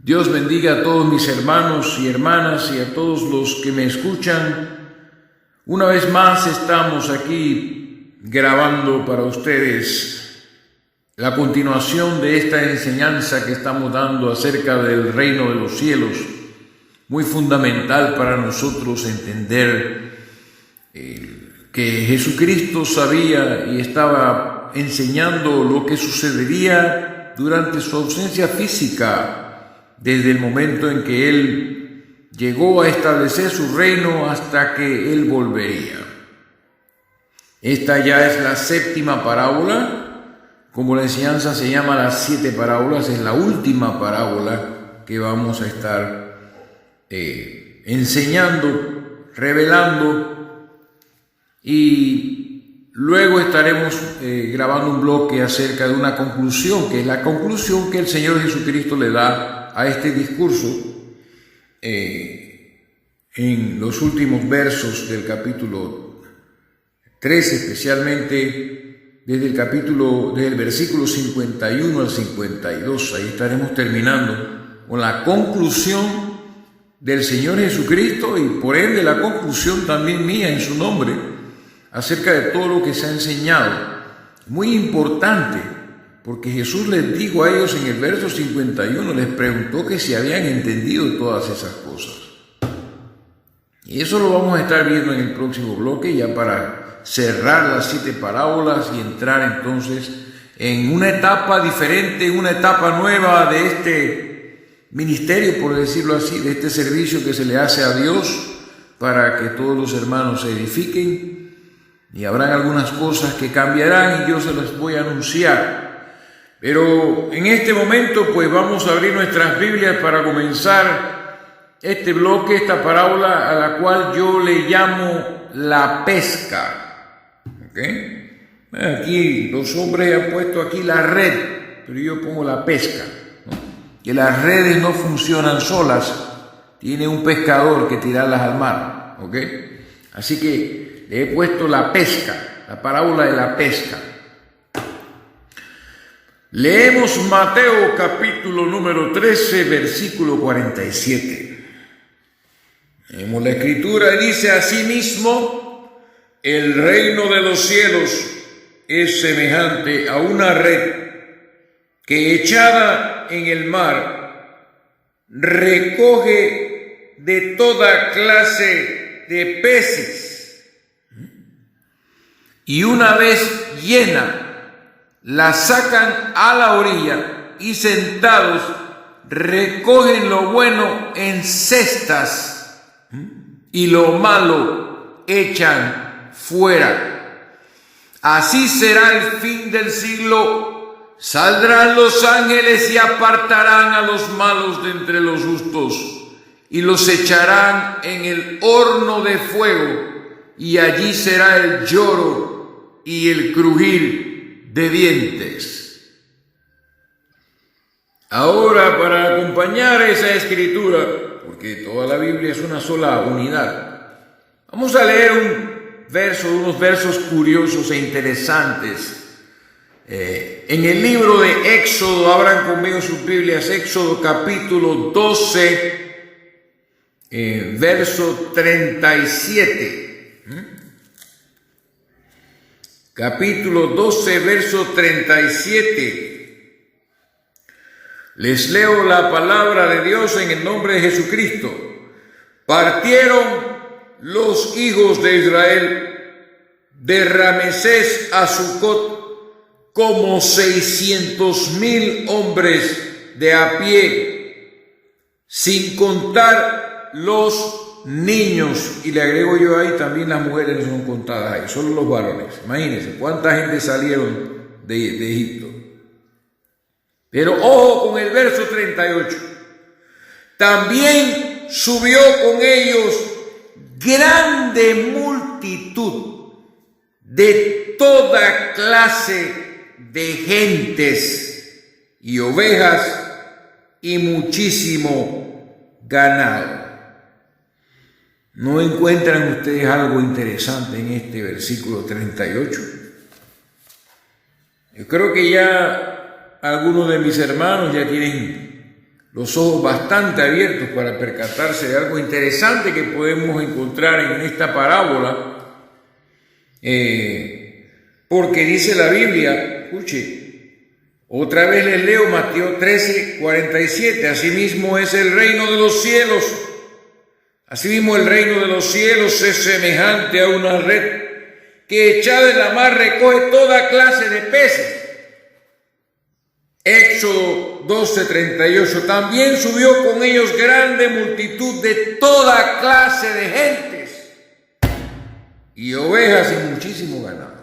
Dios bendiga a todos mis hermanos y hermanas y a todos los que me escuchan. Una vez más estamos aquí grabando para ustedes la continuación de esta enseñanza que estamos dando acerca del reino de los cielos. Muy fundamental para nosotros entender que Jesucristo sabía y estaba enseñando lo que sucedería durante su ausencia física, desde el momento en que Él llegó a establecer su reino hasta que Él volvería. Esta ya es la séptima parábola, como la enseñanza se llama las 7 parábolas, es la última parábola que vamos a estar enseñando, revelando, y luego estaremos grabando un bloque acerca de una conclusión, que es la conclusión que el Señor Jesucristo le da a este discurso en los últimos versos del capítulo 13, especialmente desde el versículo 51 al 52. Ahí estaremos terminando con la conclusión del Señor Jesucristo y por ende la conclusión también mía en su nombre acerca de todo lo que se ha enseñado. Muy importante, porque Jesús les dijo a ellos en el verso 51, les preguntó que si habían entendido todas esas cosas. Y eso lo vamos a estar viendo en el próximo bloque, ya para cerrar las 7 parábolas y entrar entonces en una etapa diferente, una etapa nueva de este ministerio, por decirlo así, de este servicio que se le hace a Dios para que todos los hermanos se edifiquen. Y habrán algunas cosas que cambiarán y yo se las voy a anunciar. Pero en este momento pues vamos a abrir nuestras Biblias para comenzar este bloque, esta parábola a la cual yo le llamo la pesca. ¿Okay? Aquí los hombres han puesto aquí la red, pero yo pongo la pesca, ¿no? Que las redes no funcionan solas, tiene un pescador que tirarlas al mar. ¿Okay? Así que le he puesto la pesca, la parábola de la pesca. Leemos Mateo capítulo número 13, versículo 47. Leemos la escritura y dice: asimismo, el reino de los cielos es semejante a una red que echada en el mar recoge de toda clase de peces, y una vez llena la sacan a la orilla y sentados recogen lo bueno en cestas y lo malo echan fuera. Así será el fin del siglo. Saldrán los ángeles y apartarán a los malos de entre los justos y los echarán en el horno de fuego, y allí será el lloro y el crujir de dientes. Ahora, para acompañar esa escritura, porque toda la Biblia es una sola unidad, vamos a leer unos versos curiosos e interesantes. En el libro de Éxodo, abran conmigo sus Biblias, Éxodo capítulo 12, verso 37. Capítulo 12, verso 37. Les leo la palabra de Dios en el nombre de Jesucristo. Partieron los hijos de Israel de Ramesés a Sucot como 600,000 hombres de a pie, sin contar los niños, y le agrego yo ahí también las mujeres no son contadas ahí, solo los varones. Imagínense cuánta gente salieron de Egipto. Pero ojo con el verso 38. También subió con ellos grande multitud de toda clase de gentes y ovejas y muchísimo ganado. ¿No encuentran ustedes algo interesante en este versículo 38? Yo creo que ya algunos de mis hermanos ya tienen los ojos bastante abiertos para percatarse de algo interesante que podemos encontrar en esta parábola, porque dice la Biblia, escuche, otra vez les leo Mateo 13:47, asimismo es el reino de los cielos, asimismo el reino de los cielos es semejante a una red que echada en la mar recoge toda clase de peces. Éxodo 12:38, también subió con ellos grande multitud de toda clase de gentes y ovejas y muchísimo ganado.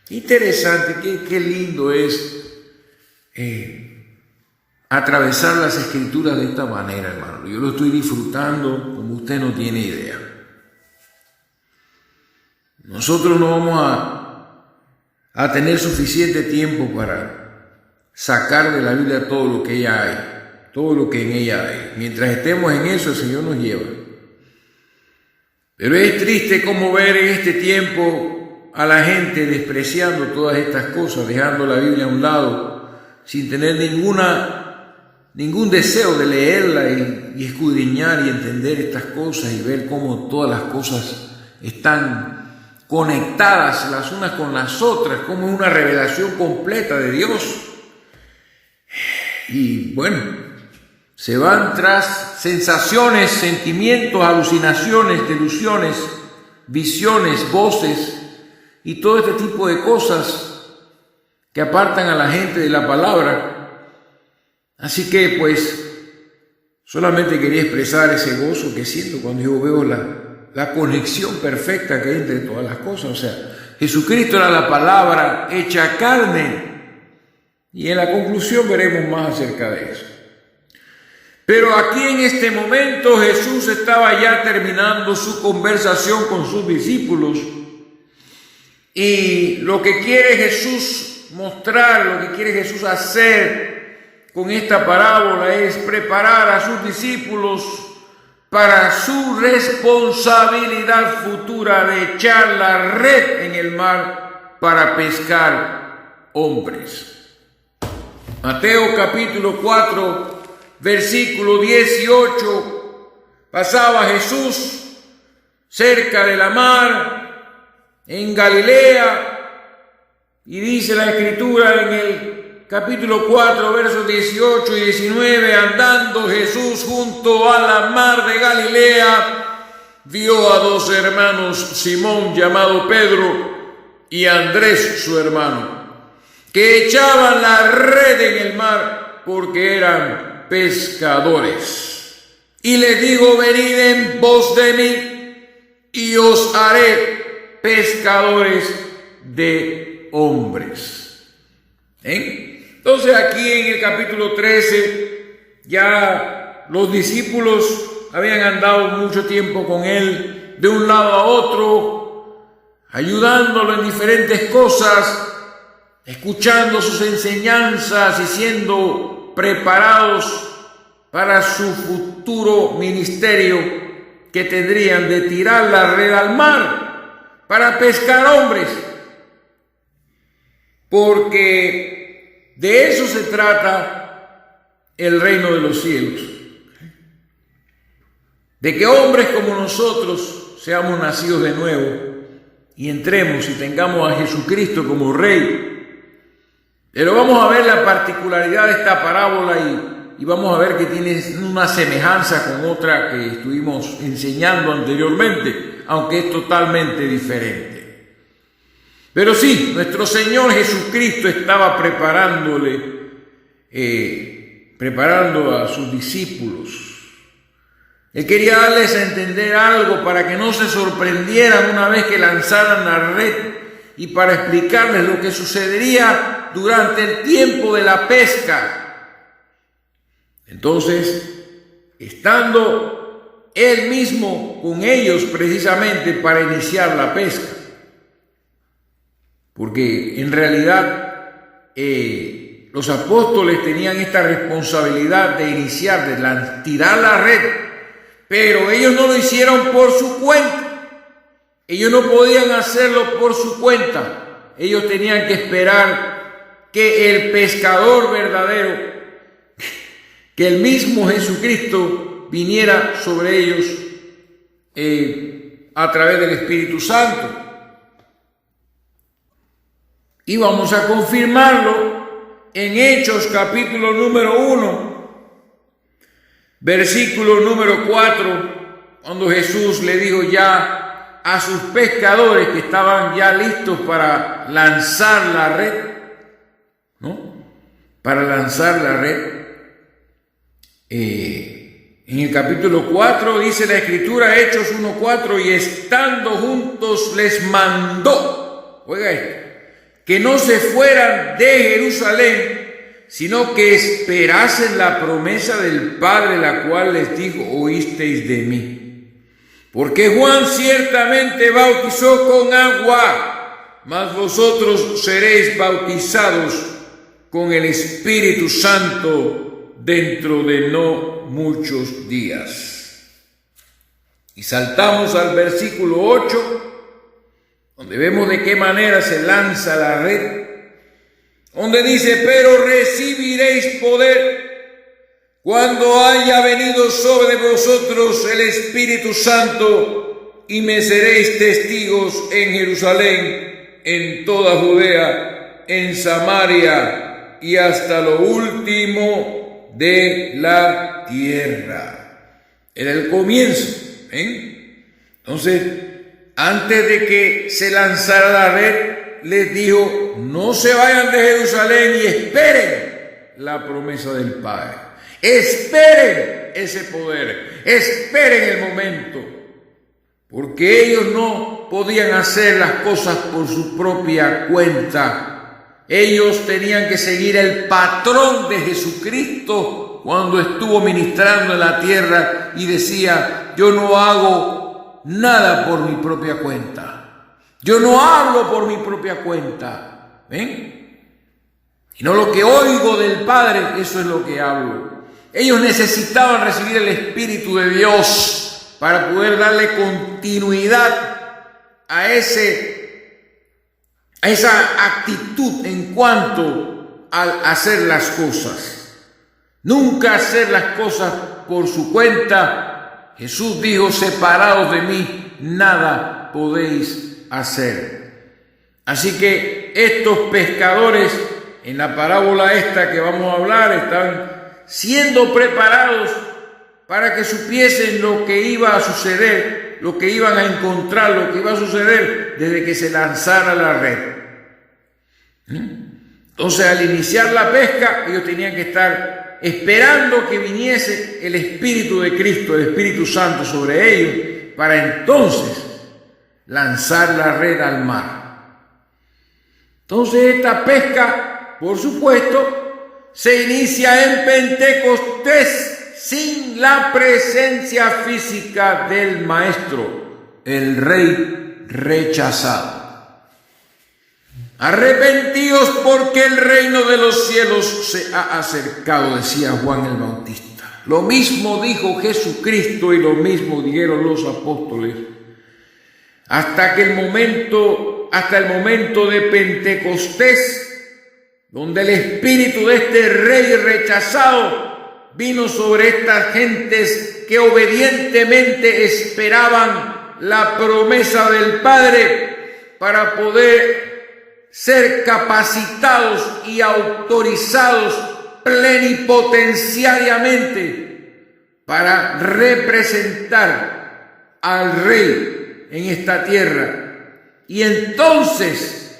Interesante, qué lindo es atravesar las escrituras de esta manera, hermano. Yo lo estoy disfrutando como usted no tiene idea. Nosotros no vamos a tener suficiente tiempo para sacar de la Biblia todo lo que ella hay, todo lo que en ella hay. Mientras estemos en eso, el Señor nos lleva. Pero es triste como ver en este tiempo a la gente despreciando todas estas cosas, dejando la Biblia a un lado, sin tener ningún deseo de leerla y escudriñar y entender estas cosas y ver cómo todas las cosas están conectadas las unas con las otras, como una revelación completa de Dios. Y bueno, se van tras sensaciones, sentimientos, alucinaciones, delusiones, visiones, voces y todo este tipo de cosas que apartan a la gente de la palabra. Así que pues solamente quería expresar ese gozo que siento cuando yo veo la conexión perfecta que hay entre todas las cosas. O sea, Jesucristo era la palabra hecha carne. Y en la conclusión veremos más acerca de eso. Pero aquí en este momento Jesús estaba ya terminando su conversación con sus discípulos. Y lo que quiere Jesús mostrar, lo que quiere Jesús hacer con esta parábola es preparar a sus discípulos para su responsabilidad futura de echar la red en el mar para pescar hombres. Mateo capítulo 4, versículo 18, pasaba Jesús cerca de la mar, en Galilea, y dice la Escritura en el capítulo 4, versos 18 y 19, andando Jesús junto a la mar de Galilea, vio a dos hermanos, Simón llamado Pedro y Andrés su hermano, que echaban la red en el mar porque eran pescadores. Y les digo, venid en pos de mí y os haré pescadores de hombres. Entonces aquí en el capítulo 13 ya los discípulos habían andado mucho tiempo con él de un lado a otro, ayudándolo en diferentes cosas, escuchando sus enseñanzas y siendo preparados para su futuro ministerio que tendrían de tirar la red al mar para pescar hombres. Porque de eso se trata el reino de los cielos. De que hombres como nosotros seamos nacidos de nuevo y entremos y tengamos a Jesucristo como Rey. Pero vamos a ver la particularidad de esta parábola y vamos a ver que tiene una semejanza con otra que estuvimos enseñando anteriormente, aunque es totalmente diferente. Pero sí, nuestro Señor Jesucristo estaba preparando a sus discípulos. Él quería darles a entender algo para que no se sorprendieran una vez que lanzaran la red y para explicarles lo que sucedería durante el tiempo de la pesca. Entonces, estando él mismo con ellos precisamente para iniciar la pesca, porque en realidad los apóstoles tenían esta responsabilidad de iniciar, de tirar la red, pero ellos no lo hicieron por su cuenta. Ellos no podían hacerlo por su cuenta. Ellos tenían que esperar que el pescador verdadero, que el mismo Jesucristo viniera sobre ellos a través del Espíritu Santo. Y vamos a confirmarlo en Hechos capítulo número 1, versículo número 4, cuando Jesús le dijo ya a sus pescadores que estaban ya listos para lanzar la red, ¿no? Para lanzar la red. En el capítulo 4 dice la Escritura, Hechos 1:4, y estando juntos les mandó, oiga esto, que no se fueran de Jerusalén, sino que esperasen la promesa del Padre, la cual les dijo, oísteis de mí. Porque Juan ciertamente bautizó con agua, mas vosotros seréis bautizados con el Espíritu Santo dentro de no muchos días. Y saltamos al versículo 8, donde vemos de qué manera se lanza la red, donde dice, pero recibiréis poder cuando haya venido sobre vosotros el Espíritu Santo, y me seréis testigos en Jerusalén, en toda Judea, en Samaria y hasta lo último de la tierra. Era el comienzo, Entonces, antes de que se lanzara la red, les dijo, no se vayan de Jerusalén y esperen la promesa del Padre. Esperen ese poder, esperen el momento, porque ellos no podían hacer las cosas por su propia cuenta. Ellos tenían que seguir el patrón de Jesucristo cuando estuvo ministrando en la tierra y decía, yo no hago nada por mi propia cuenta, yo no hablo por mi propia cuenta, y no lo que oigo del Padre, eso es lo que hablo. Ellos necesitaban recibir el Espíritu de Dios para poder darle continuidad a esa actitud en cuanto al hacer las cosas. Nunca hacer las cosas por su cuenta. Jesús dijo, separados de mí, nada podéis hacer. Así que estos pescadores, en la parábola esta que vamos a hablar, están siendo preparados para que supiesen lo que iba a suceder, lo que iban a encontrar, lo que iba a suceder desde que se lanzara la red. Entonces, al iniciar la pesca, ellos tenían que estar esperando que viniese el Espíritu de Cristo, el Espíritu Santo sobre ellos, para entonces lanzar la red al mar. Entonces, esta pesca, por supuesto, se inicia en Pentecostés sin la presencia física del Maestro, el Rey rechazado. Arrepentidos porque el reino de los cielos se ha acercado, decía Juan el Bautista. Lo mismo dijo Jesucristo y lo mismo dijeron los apóstoles. Hasta el momento de Pentecostés, donde el espíritu de este rey rechazado vino sobre estas gentes que obedientemente esperaban la promesa del Padre para poder ser capacitados y autorizados plenipotenciariamente para representar al Rey en esta tierra y entonces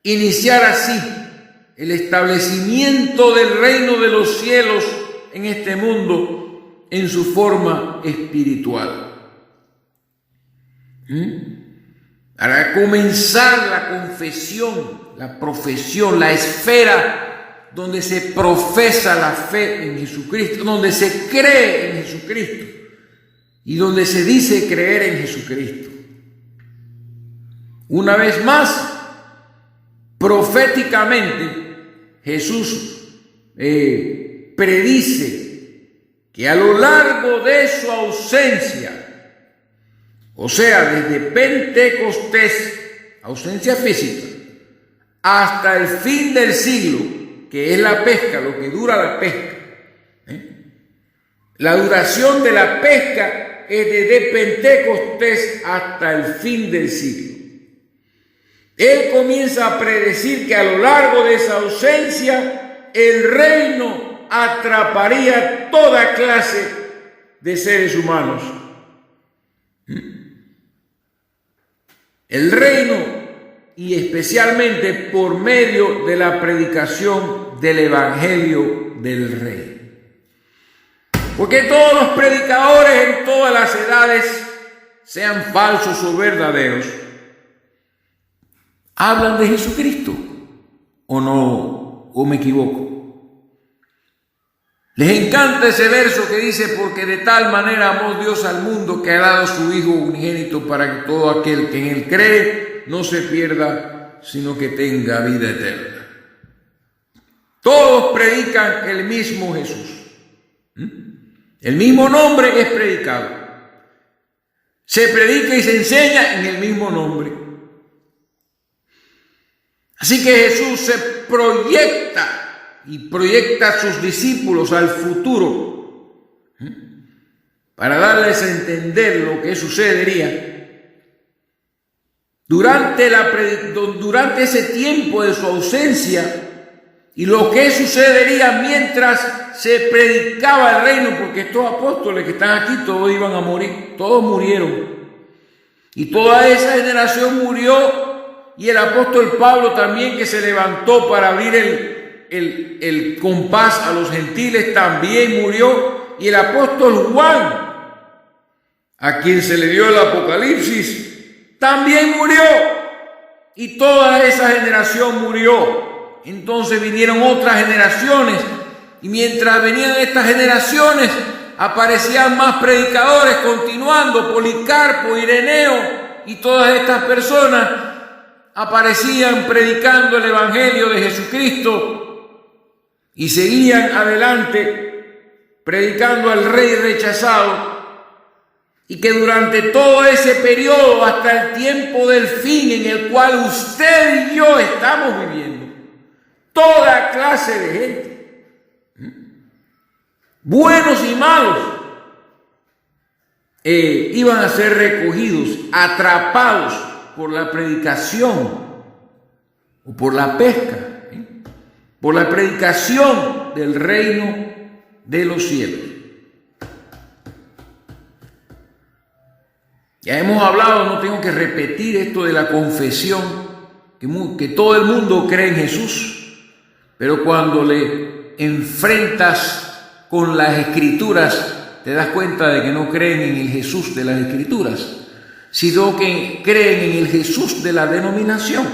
iniciar así el establecimiento del reino de los cielos en este mundo en su forma espiritual. Para comenzar la confesión, la profesión, la esfera donde se profesa la fe en Jesucristo, donde se cree en Jesucristo y donde se dice creer en Jesucristo. Una vez más, proféticamente, Jesús predice que a lo largo de su ausencia, o sea, desde Pentecostés, ausencia física, hasta el fin del siglo, que es la pesca, lo que dura la pesca, La duración de la pesca es desde Pentecostés hasta el fin del siglo. Él comienza a predecir que a lo largo de esa ausencia, el reino atraparía toda clase de seres humanos. El reino, y especialmente por medio de la predicación del Evangelio del Rey. Porque todos los predicadores en todas las edades, sean falsos o verdaderos, hablan de Jesucristo, ¿o no? ¿O me equivoco? Les encanta ese verso que dice: porque de tal manera amó Dios al mundo que ha dado a su Hijo unigénito, para que todo aquel que en él cree no se pierda, sino que tenga vida eterna. Todos predican el mismo Jesús. El mismo nombre es predicado. Se predica y se enseña en el mismo nombre. Así que Jesús se proyecta y proyecta a sus discípulos al futuro para darles a entender lo que sucedería durante ese tiempo de su ausencia y lo que sucedería mientras se predicaba el reino, porque estos apóstoles que están aquí todos iban a morir, todos murieron y toda esa generación murió. Y el apóstol Pablo también, que se levantó para abrir el compás a los gentiles, también murió. Y el apóstol Juan, a quien se le dio el Apocalipsis, también murió. Y toda esa generación murió. Entonces vinieron otras generaciones. Y mientras venían estas generaciones, aparecían más predicadores continuando. Policarpo, Ireneo y todas estas personas aparecían predicando el Evangelio de Jesucristo y seguían adelante predicando al Rey rechazado, y que durante todo ese periodo, hasta el tiempo del fin en el cual usted y yo estamos viviendo, toda clase de gente, buenos y malos, iban a ser recogidos, atrapados por la predicación o por la pesca, por la predicación del reino de los cielos. Ya hemos hablado, no tengo que repetir esto de la confesión, que todo el mundo cree en Jesús, pero cuando le enfrentas con las Escrituras, te das cuenta de que no creen en el Jesús de las Escrituras, sino que creen en el Jesús de la denominación.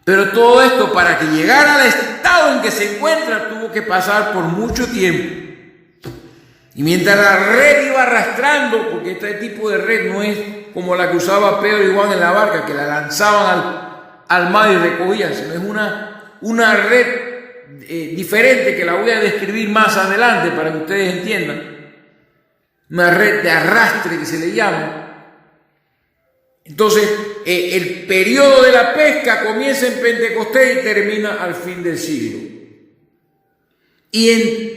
Pero todo esto, para que llegara al estado en que se encuentra, tuvo que pasar por mucho tiempo. Y mientras la red iba arrastrando, porque este tipo de red no es como la que usaba Pedro y Juan en la barca, que la lanzaban al mar y recogían, sino es una red diferente, que la voy a describir más adelante para que ustedes entiendan. Una red de arrastre que se le llama. Entonces, el periodo de la pesca comienza en Pentecostés y termina al fin del siglo. Y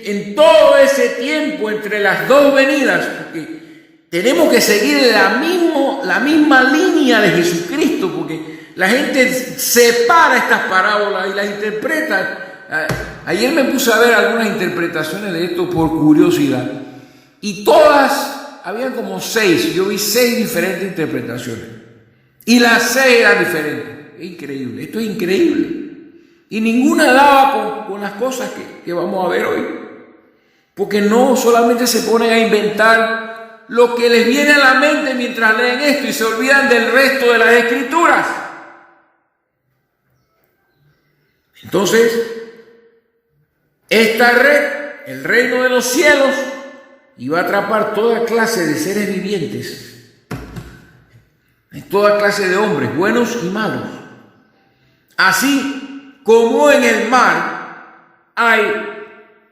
en todo ese tiempo entre las dos venidas, porque tenemos que seguir la misma línea de Jesucristo, porque la gente separa estas parábolas y las interpreta. Ayer me puse a ver algunas interpretaciones de esto por curiosidad, y todas, habían como 6, yo vi 6 diferentes interpretaciones, y las 6 eran diferentes. Es increíble, esto es increíble. Y ninguna daba con las cosas que vamos a ver hoy. Porque no solamente se ponen a inventar lo que les viene a la mente mientras leen esto y se olvidan del resto de las Escrituras. Entonces, esta red, el reino de los cielos, iba a atrapar toda clase de seres vivientes, toda clase de hombres, buenos y malos. Así como en el mar hay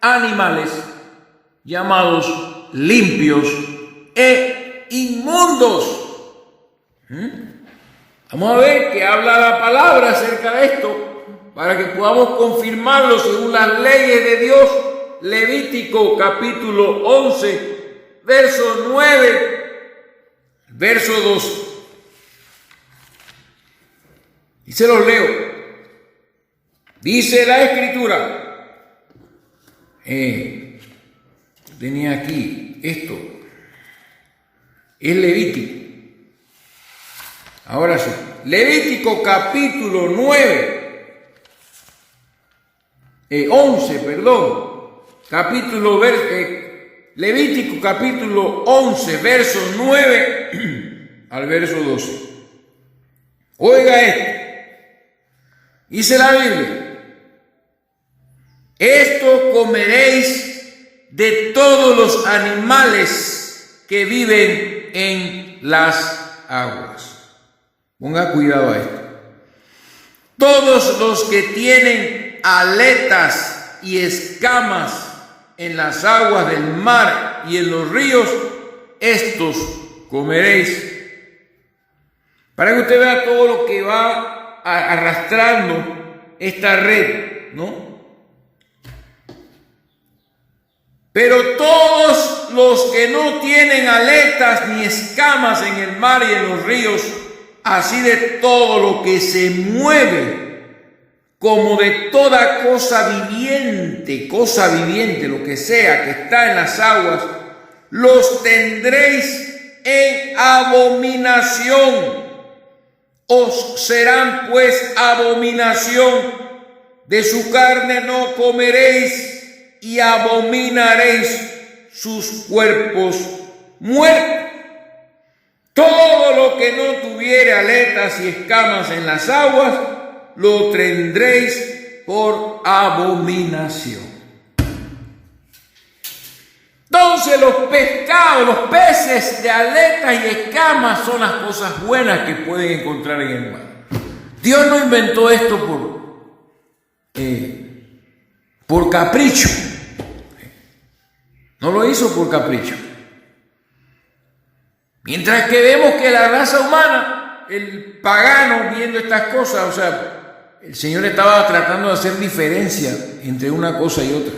animales llamados limpios e inmundos. Vamos a ver qué habla la palabra acerca de esto, para que podamos confirmarlo según las leyes de Dios, Levítico capítulo 11, verso 9, verso 12. Y se los leo. Dice la Escritura. Tenía aquí esto. Es Levítico. Ahora sí. Levítico capítulo 11, Levítico capítulo 11, verso 9 al verso 12. Oiga esto. Dice la Biblia: esto comeréis de todos los animales que viven en las aguas. Ponga cuidado a esto. Todos los que tienen aletas y escamas en las aguas del mar y en los ríos, estos comeréis. Para que usted vea todo lo que va arrastrando esta red, ¿no? Pero todos los que no tienen aletas ni escamas en el mar y en los ríos, así de todo lo que se mueve, como de toda cosa viviente, lo que sea que está en las aguas, los tendréis en abominación. Os serán pues abominación, de su carne no comeréis, y abominaréis sus cuerpos muertos. Todo lo que no tuviere aletas y escamas en las aguas, lo tendréis por abominación. Entonces los pescados, los peces de aletas y escamas son las cosas buenas que pueden encontrar en el mar. Dios no inventó esto por capricho. No lo hizo por capricho. Mientras que vemos que la raza humana, el pagano, viendo estas cosas, o sea, el Señor estaba tratando de hacer diferencia entre una cosa y otra.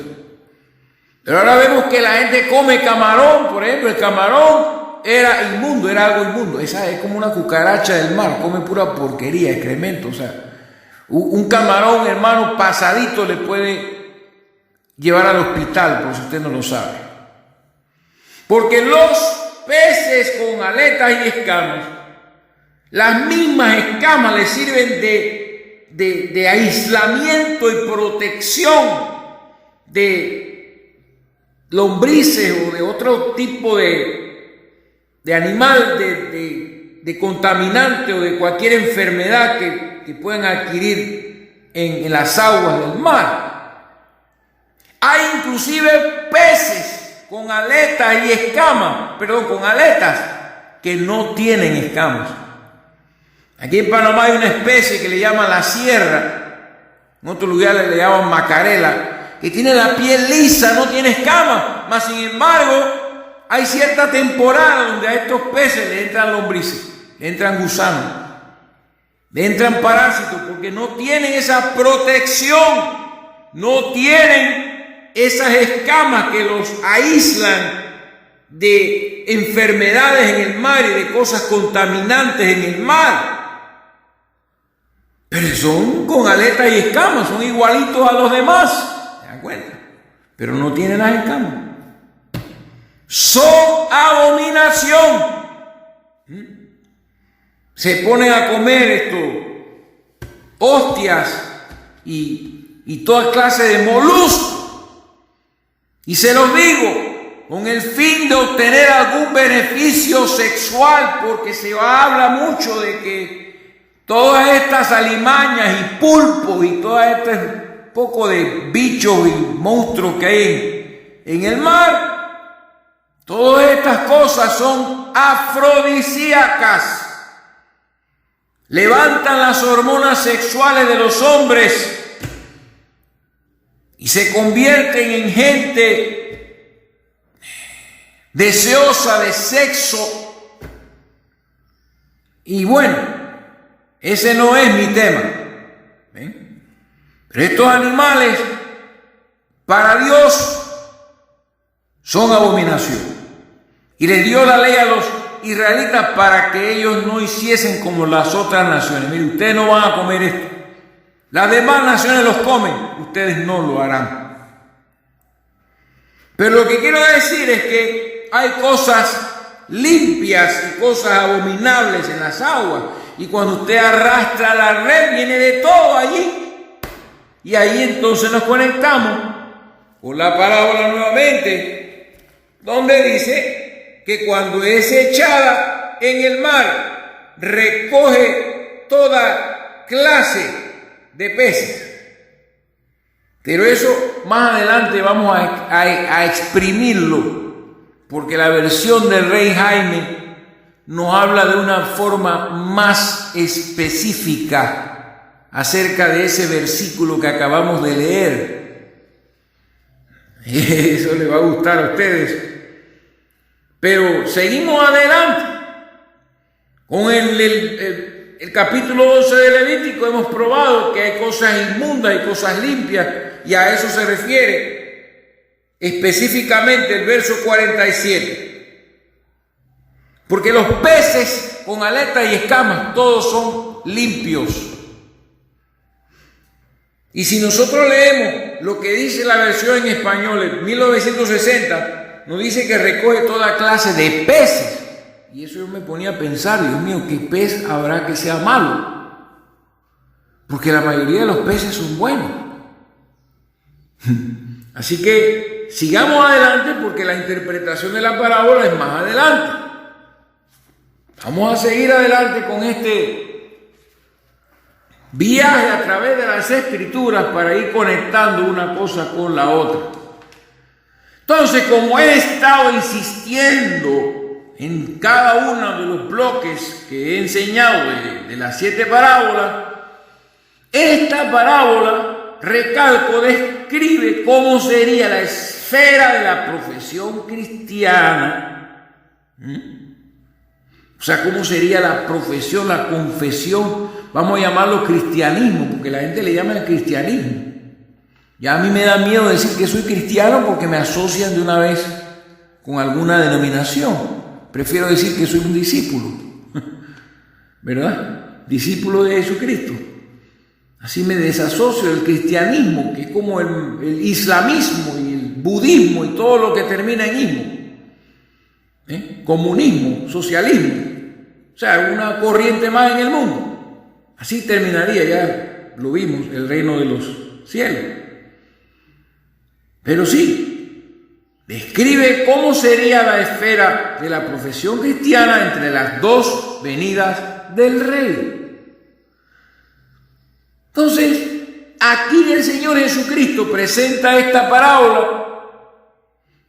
Pero ahora vemos que la gente come camarón, por ejemplo. El camarón era inmundo, era algo inmundo. Esa es como una cucaracha del mar, come pura porquería, excremento. O sea, un camarón, hermano, pasadito le puede llevar al hospital, por si usted no lo sabe. Porque los peces con aletas y escamas, las mismas escamas les sirven de aislamiento y protección de lombrices o de otro tipo de animal, de contaminante o de cualquier enfermedad que puedan adquirir en las aguas del mar. Hay inclusive peces con aletas y escamas, con aletas que no tienen escamas. Aquí en Panamá hay una especie que le llaman la sierra, en otro lugar le llaman macarela, que tiene la piel lisa, no tiene escamas, mas sin embargo hay cierta temporada donde a estos peces le entran lombrices, le entran gusanos, le entran parásitos, porque no tienen esa protección, no tienen esas escamas que los aíslan de enfermedades en el mar y de cosas contaminantes en el mar. Pero son con aletas y escamas, son igualitos a los demás. Cuenta, pero no tienen las escamas. Son abominación. Se ponen a comer hostias y toda clase de moluscos. Y se los digo, con el fin de obtener algún beneficio sexual, porque se habla mucho de que todas estas alimañas y pulpos y todas estas poco de bichos y monstruos que hay en el mar, todas estas cosas son afrodisíacas, levantan las hormonas sexuales de los hombres y se convierten en gente deseosa de sexo. Y bueno, ese no es mi tema. ¿Ven? Pero estos animales, para Dios, son abominación. Y les dio la ley a los israelitas para que ellos no hiciesen como las otras naciones. Mire, ustedes no van a comer esto. Las demás naciones los comen, ustedes no lo harán. Pero lo que quiero decir es que hay cosas limpias y cosas abominables en las aguas. Y cuando usted arrastra la red, viene de todo allí. Y ahí entonces nos conectamos con la parábola nuevamente, donde dice que cuando es echada en el mar, recoge toda clase de peces. Pero eso más adelante vamos a exprimirlo, porque la versión del Rey Jaime nos habla de una forma más específica acerca de ese versículo que acabamos de leer. Eso les va a gustar a ustedes. Pero seguimos adelante. Con el capítulo 12 de Levítico hemos probado que hay cosas inmundas y cosas limpias, y a eso se refiere específicamente el verso 47. Porque los peces con aletas y escamas todos son limpios. Y si nosotros leemos lo que dice la versión en español en 1960, nos dice que recoge toda clase de peces. Y eso yo me ponía a pensar, Dios mío, ¿qué pez habrá que sea malo? Porque la mayoría de los peces son buenos. Así que sigamos adelante, porque la interpretación de la parábola es más adelante. Vamos a seguir adelante con este viaje a través de las Escrituras para ir conectando una cosa con la otra. Entonces, como he estado insistiendo en cada uno de los bloques que he enseñado de las 7 parábolas, esta parábola, recalco, describe cómo sería la esfera de la profesión cristiana. O sea, cómo sería la profesión, la confesión, vamos a llamarlo cristianismo, porque la gente le llama el cristianismo. Ya a mí me da miedo decir que soy cristiano porque me asocian de una vez con alguna denominación. Prefiero decir que soy un discípulo, ¿verdad? Discípulo de Jesucristo. Así me desasocio del cristianismo, que es como el islamismo y el budismo y todo lo que termina en ismo. Comunismo, socialismo, o sea, una corriente más en el mundo. Así terminaría, ya lo vimos, el reino de los cielos. Pero sí, describe cómo sería la esfera de la profesión cristiana entre las dos venidas del Rey. Entonces, aquí el Señor Jesucristo presenta esta parábola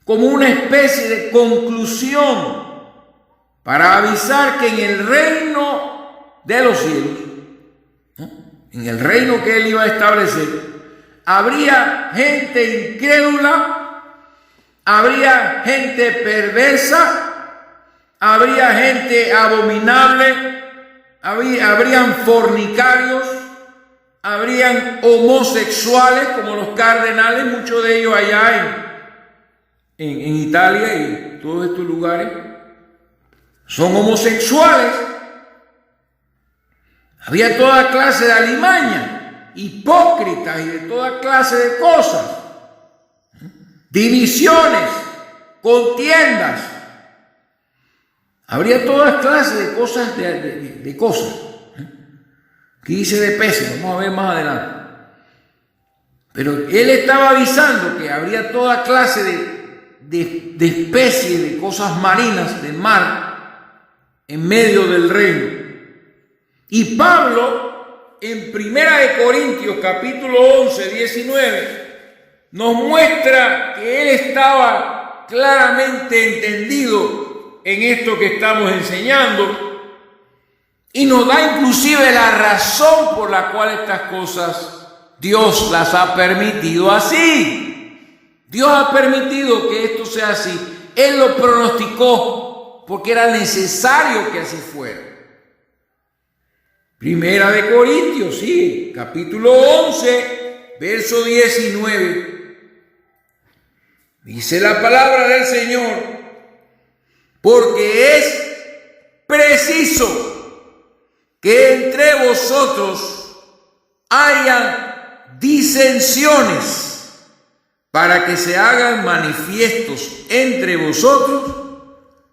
como una especie de conclusión para avisar que en el reino de los cielos, en el reino que Él iba a establecer, habría gente incrédula, habría gente perversa, habría gente abominable, habrían fornicarios, habrían homosexuales como los cardenales, muchos de ellos allá en Italia y todos estos lugares son homosexuales. Había toda clase de alimaña, hipócritas y de toda clase de cosas, divisiones, contiendas. Habría toda clase de cosas, de cosas. Aquí dice de peces, vamos a ver más adelante. Pero Él estaba avisando que habría toda clase de especies de cosas marinas del mar en medio del reino. Y Pablo en 1 Corintios capítulo 11, 19 nos muestra que él estaba claramente entendido en esto que estamos enseñando, y nos da inclusive la razón por la cual estas cosas Dios las ha permitido así. Dios ha permitido que esto sea así. Él lo pronosticó porque era necesario que así fuera. 1 Corintios, sí, capítulo 11, verso 19. Dice la palabra del Señor, porque es preciso que entre vosotros hayan disensiones, para que se hagan manifiestos entre vosotros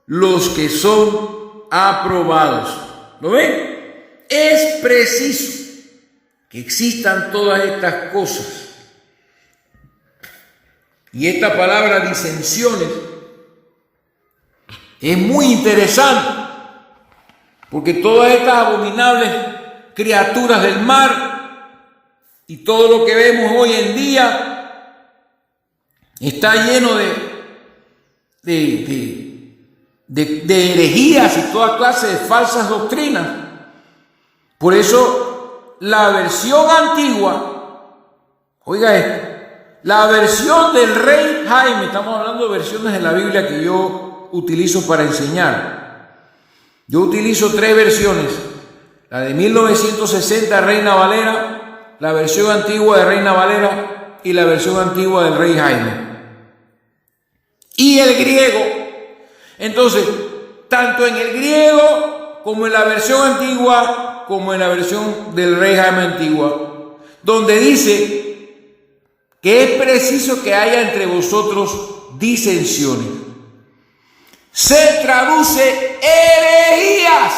los que son aprobados. ¿Lo ven? Es preciso que existan todas estas cosas. Y esta palabra disensiones es muy interesante, porque todas estas abominables criaturas del mar y todo lo que vemos hoy en día está lleno de herejías y toda clase de falsas doctrinas. Por eso la versión antigua, oiga esto, la versión del rey Jaime, estamos hablando de versiones de la Biblia que yo utilizo para enseñar. Yo utilizo 3 versiones: la de 1960 Reina Valera, la versión antigua de Reina Valera y la versión antigua del rey Jaime. Y el griego. Entonces, tanto en el griego como en la versión antigua, como en la versión del rey Jaime antigua, donde dice que es preciso que haya entre vosotros disensiones, se traduce herejías,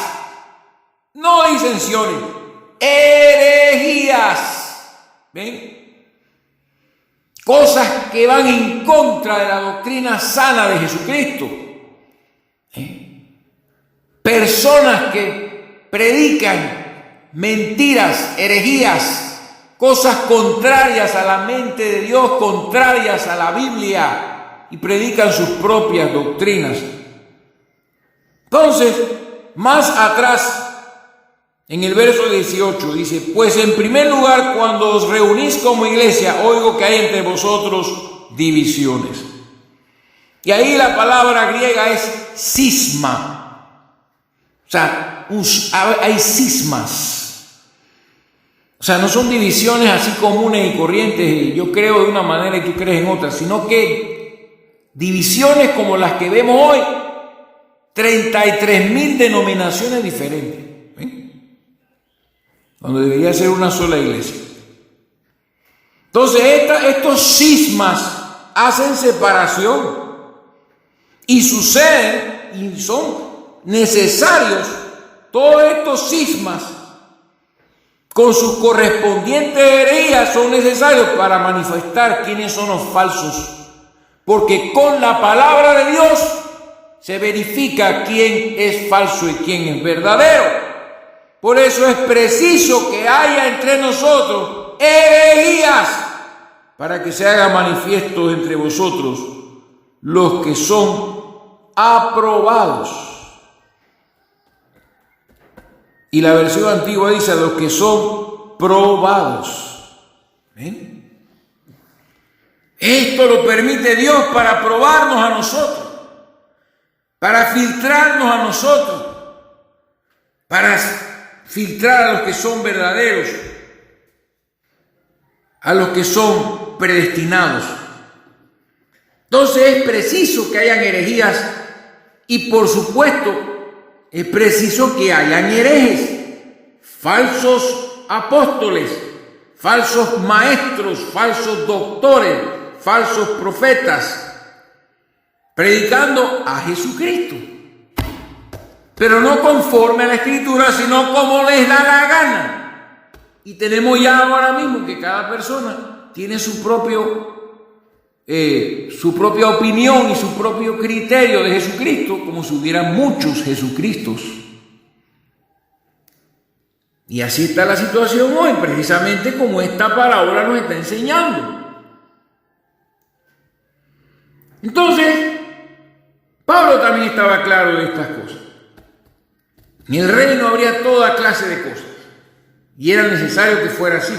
no disensiones, herejías. ¿Ven? Cosas que van en contra de la doctrina sana de Jesucristo. Personas que predican mentiras, herejías, cosas contrarias a la mente de Dios, contrarias a la Biblia, y predican sus propias doctrinas. Entonces, más atrás, en el verso 18, dice: pues en primer lugar, cuando os reunís como iglesia, oigo que hay entre vosotros divisiones. Y ahí la palabra griega es cisma. O sea, hay cismas. O sea, no son divisiones así comunes y corrientes, yo creo de una manera y tú crees en otra, sino que divisiones como las que vemos hoy, 33,000 denominaciones diferentes, ¿ven? Cuando debería ser una sola iglesia. Entonces, estos cismas hacen separación y suceden y son necesarios. Todos estos cismas con sus correspondientes herejías son necesarios para manifestar quiénes son los falsos, porque con la palabra de Dios se verifica quién es falso y quién es verdadero. Por eso es preciso que haya entre nosotros herejías, para que se haga manifiesto entre vosotros los que son aprobados. Y la versión antigua dice: a los que son probados. ¿Ven? Esto lo permite Dios para probarnos a nosotros, para filtrarnos a nosotros, para filtrar a los que son verdaderos, a los que son predestinados. Entonces es preciso que hayan herejías y, por supuesto, es preciso que hayan herejes, falsos apóstoles, falsos maestros, falsos doctores, falsos profetas, predicando a Jesucristo, pero no conforme a la Escritura, sino como les da la gana. Y tenemos ya ahora mismo que cada persona tiene su propia opinión y su propio criterio de Jesucristo, como si hubieran muchos Jesucristos. Y así está la situación hoy, precisamente como esta parábola nos está enseñando. Entonces, Pablo también estaba claro de estas cosas. En el reino habría toda clase de cosas, y era necesario que fuera así.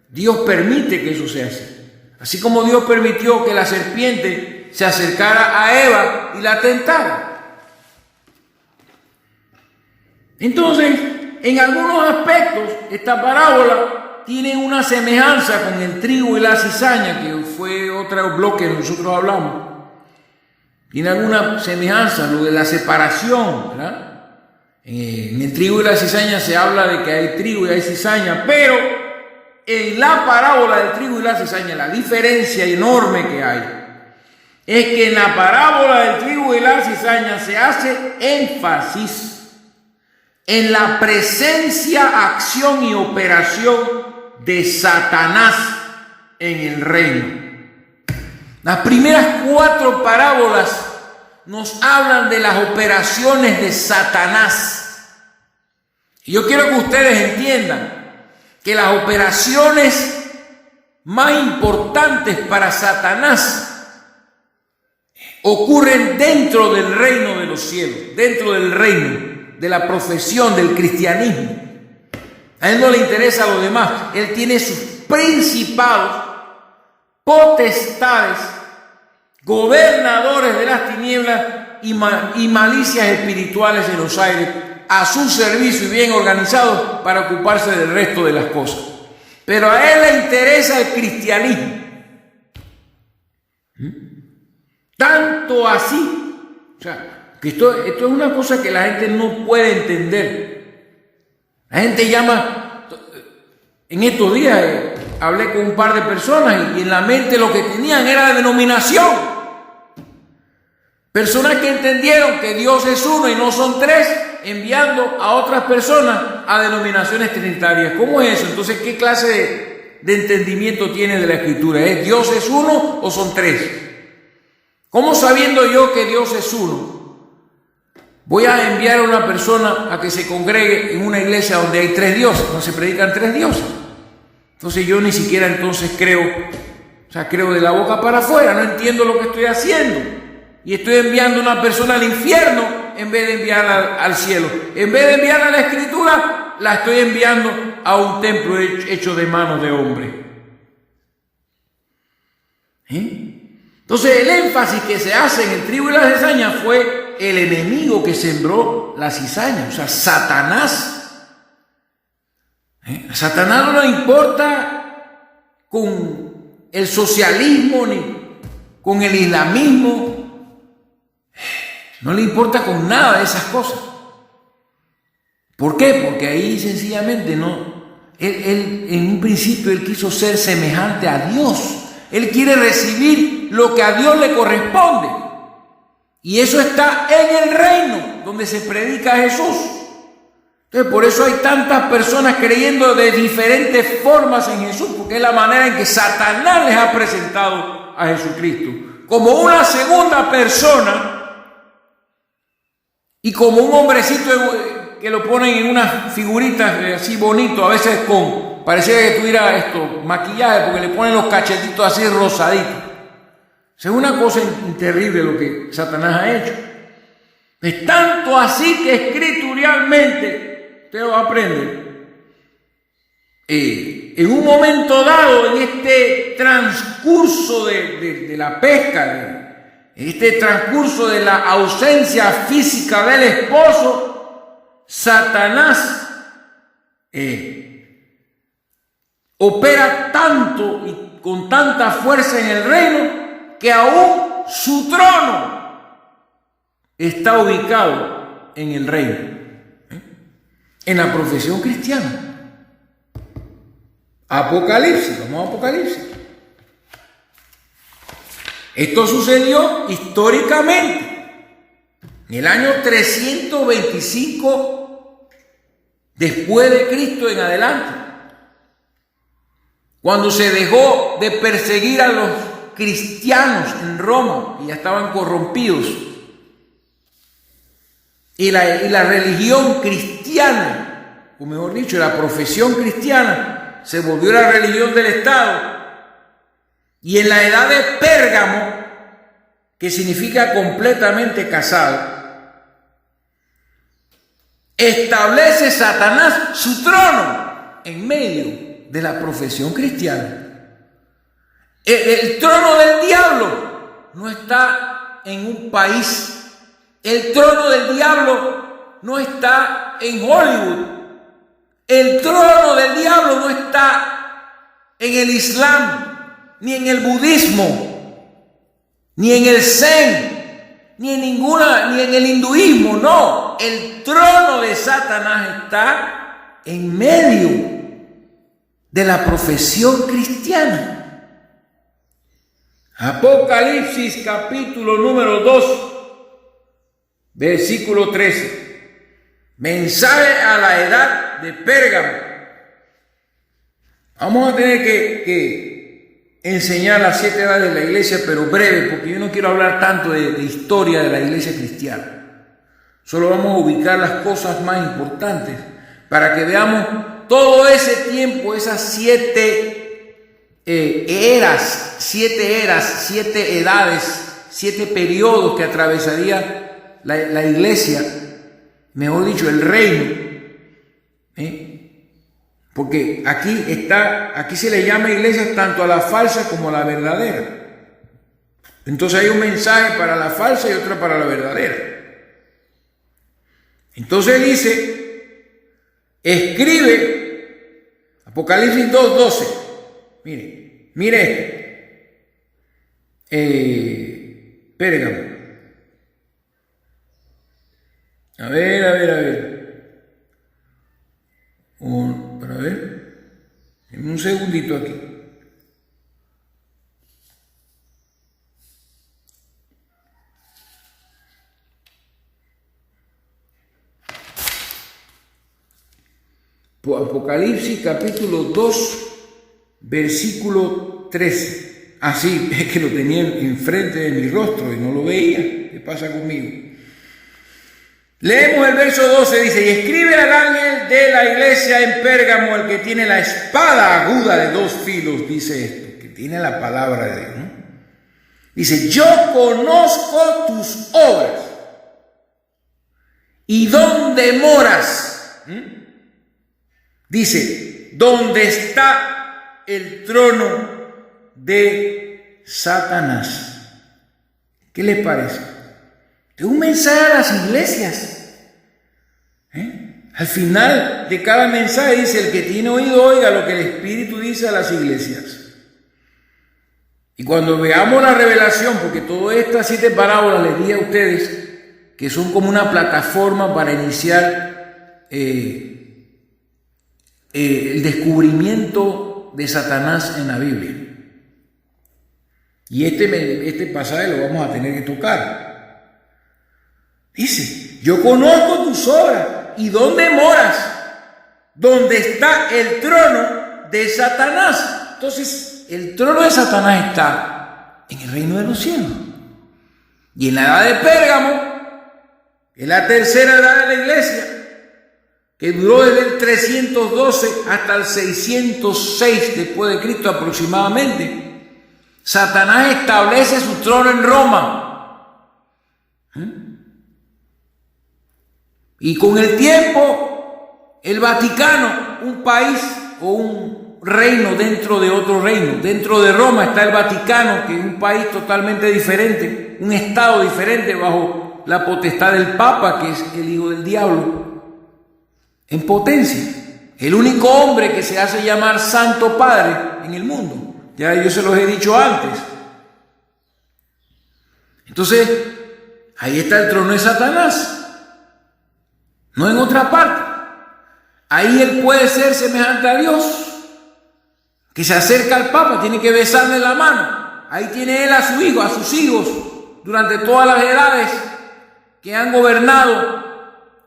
Dios permite que eso sea así. Así como Dios permitió que la serpiente se acercara a Eva y la tentara. Entonces, en algunos aspectos, esta parábola tienen una semejanza con el trigo y la cizaña, que fue otro bloque que nosotros hablamos. Tiene alguna semejanza, lo de la separación, ¿verdad? En el trigo y la cizaña se habla de que hay trigo y hay cizaña, pero en la parábola del trigo y la cizaña, la diferencia enorme que hay es que en la parábola del trigo y la cizaña se hace énfasis en la presencia, acción y operación de Satanás en el reino. Las primeras 4 parábolas nos hablan de las operaciones de Satanás. Y yo quiero que ustedes entiendan que las operaciones más importantes para Satanás ocurren dentro del reino de los cielos, dentro del reino de la profesión del cristianismo. A él no le interesa lo demás. Él tiene sus principados, potestades, gobernadores de las tinieblas y malicias espirituales en los aires a su servicio y bien organizados para ocuparse del resto de las cosas. Pero a él le interesa el cristianismo. Tanto así, o sea, que esto es una cosa que la gente no puede entender. La gente llama, en estos días hablé con un par de personas y en la mente lo que tenían era denominación. Personas que entendieron que Dios es uno y no son tres, enviando a otras personas a denominaciones trinitarias. ¿Cómo es eso? Entonces, ¿qué clase de entendimiento tiene de la Escritura? ¿Es Dios es uno o son tres? ¿Cómo sabiendo yo que Dios es uno, voy a enviar a una persona a que se congregue en una iglesia donde hay 3 dioses, donde se predican 3 dioses? Entonces yo ni siquiera entonces creo de la boca para afuera, no entiendo lo que estoy haciendo. Y estoy enviando a una persona al infierno en vez de enviarla al cielo. En vez de enviarla a la Escritura, la estoy enviando a un templo hecho de manos de hombre. Entonces el énfasis que se hace en el trigo y la cizaña fue el enemigo que sembró la cizaña, o sea, Satanás. A Satanás no le importa con el socialismo ni con el islamismo. No le importa con nada de esas cosas. ¿Por qué? Porque ahí sencillamente él en un principio él quiso ser semejante a Dios. Él quiere recibir lo que a Dios le corresponde. Y eso está en el reino donde se predica a Jesús. Entonces por eso hay tantas personas creyendo de diferentes formas en Jesús, porque es la manera en que Satanás les ha presentado a Jesucristo como una segunda persona y como un hombrecito que lo ponen en unas figuritas así bonito, a veces parecía que tuviera maquillaje, porque le ponen los cachetitos así rosaditos. O sea, es una cosa terrible lo que Satanás ha hecho. Es tanto así que escrituralmente, usted lo aprende, en un momento dado, en este transcurso de la pesca, este transcurso de la ausencia física del esposo, Satanás opera tanto y con tanta fuerza en el reino que aún su trono está ubicado en el reino, en la profesión cristiana. Apocalipsis, vamos a Apocalipsis. Esto sucedió históricamente en el año 325 después de Cristo en adelante, cuando se dejó de perseguir a los cristianos en Roma, y ya estaban corrompidos, y la religión cristiana, o mejor dicho, la profesión cristiana, se volvió la religión del Estado. Y en la edad de Pérgamo, que significa completamente casado, establece Satanás su trono en medio de la profesión cristiana. El trono del diablo no está en un país. El trono del diablo no está en Hollywood. El trono del diablo no está en el Islam, ni en el budismo, ni en el Zen, ni en el hinduismo. No, el trono de Satanás está en medio de la profesión cristiana. Apocalipsis capítulo número 2, versículo 13. Mensaje a la edad de Pérgamo. Vamos a tener que enseñar las 7 edades de la iglesia, pero breve, porque yo no quiero hablar tanto de historia de la iglesia cristiana. Solo vamos a ubicar las cosas más importantes para que veamos todo ese tiempo, esas 7 eras, 7 edades, 7 periodos que atravesaría la iglesia, mejor dicho, el reino. Porque aquí se le llama iglesia tanto a la falsa como a la verdadera. Entonces hay un mensaje para la falsa y otro para la verdadera. Entonces dice, escribe, Apocalipsis 2:12. Mire esto. Pérgamo. A ver. Para ver. En un segundito aquí. Apocalipsis capítulo 2, versículo 13. Así es que lo tenía enfrente de mi rostro y no lo veía. ¿Qué pasa conmigo? Leemos el verso 12, dice, y escribe al ángel de la iglesia en Pérgamo, el que tiene la espada aguda de 2 filos, dice esto, que tiene la palabra de Dios, ¿no? Dice, yo conozco tus obras y dónde moras. Dice, ¿dónde está el trono de Satanás? ¿Qué les parece? Es un mensaje a las iglesias. Al final de cada mensaje dice, el que tiene oído oiga lo que el Espíritu dice a las iglesias. Y cuando veamos la revelación, porque todas estas 7 parábolas les di a ustedes que son como una plataforma para iniciar el descubrimiento de Satanás en la Biblia. Y este pasaje lo vamos a tener que tocar. Dice, yo conozco tus obras y dónde moras, donde está el trono de Satanás. Entonces, el trono de Satanás está en el reino de los cielos. Y en la edad de Pérgamo, que es la tercera edad de la iglesia, que duró desde el 312 hasta el 606 después de Cristo aproximadamente, Satanás establece su trono en Roma. Y con el tiempo, el Vaticano, un país o un reino dentro de otro reino. Dentro de Roma está el Vaticano, que es un país totalmente diferente, un estado diferente bajo la potestad del Papa, que es el hijo del diablo, en potencia. El único hombre que se hace llamar Santo Padre en el mundo. Ya yo se los he dicho antes. Entonces, ahí está el trono de Satanás. No en otra parte. Ahí él puede ser semejante a Dios, que se acerca al Papa, tiene que besarle la mano. Ahí tiene él a su hijo, a sus hijos, durante todas las edades que han gobernado.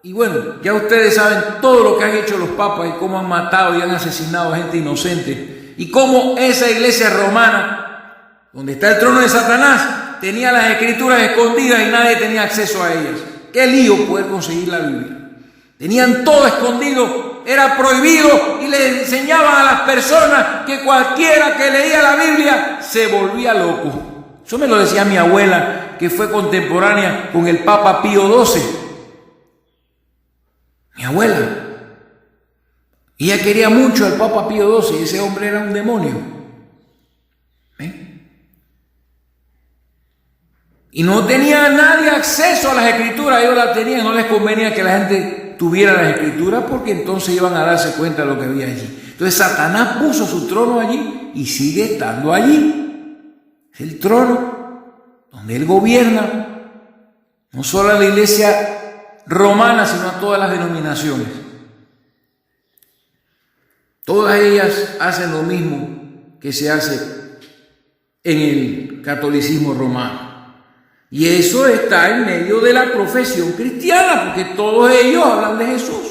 Y bueno, ya ustedes saben todo lo que han hecho los papas y cómo han matado y han asesinado a gente inocente. Y cómo esa iglesia romana, donde está el trono de Satanás, tenía las escrituras escondidas y nadie tenía acceso a ellas. Qué lío poder conseguir la Biblia. Tenían todo escondido, era prohibido y le enseñaban a las personas que cualquiera que leía la Biblia se volvía loco. Eso me lo decía mi abuela, que fue contemporánea con el Papa Pío XII. Mi abuela. Ella quería mucho al Papa Pío XII y ese hombre era un demonio. Y no tenía nadie acceso a las escrituras, ellos las tenían, no les convenía que la gente tuvieran las escrituras, porque entonces iban a darse cuenta de lo que había allí. Entonces Satanás puso su trono allí y sigue estando allí. Es el trono donde él gobierna, no solo a la iglesia romana, sino a todas las denominaciones. Todas ellas hacen lo mismo que se hace en el catolicismo romano. Y eso está en medio de la profesión cristiana, porque todos ellos hablan de Jesús.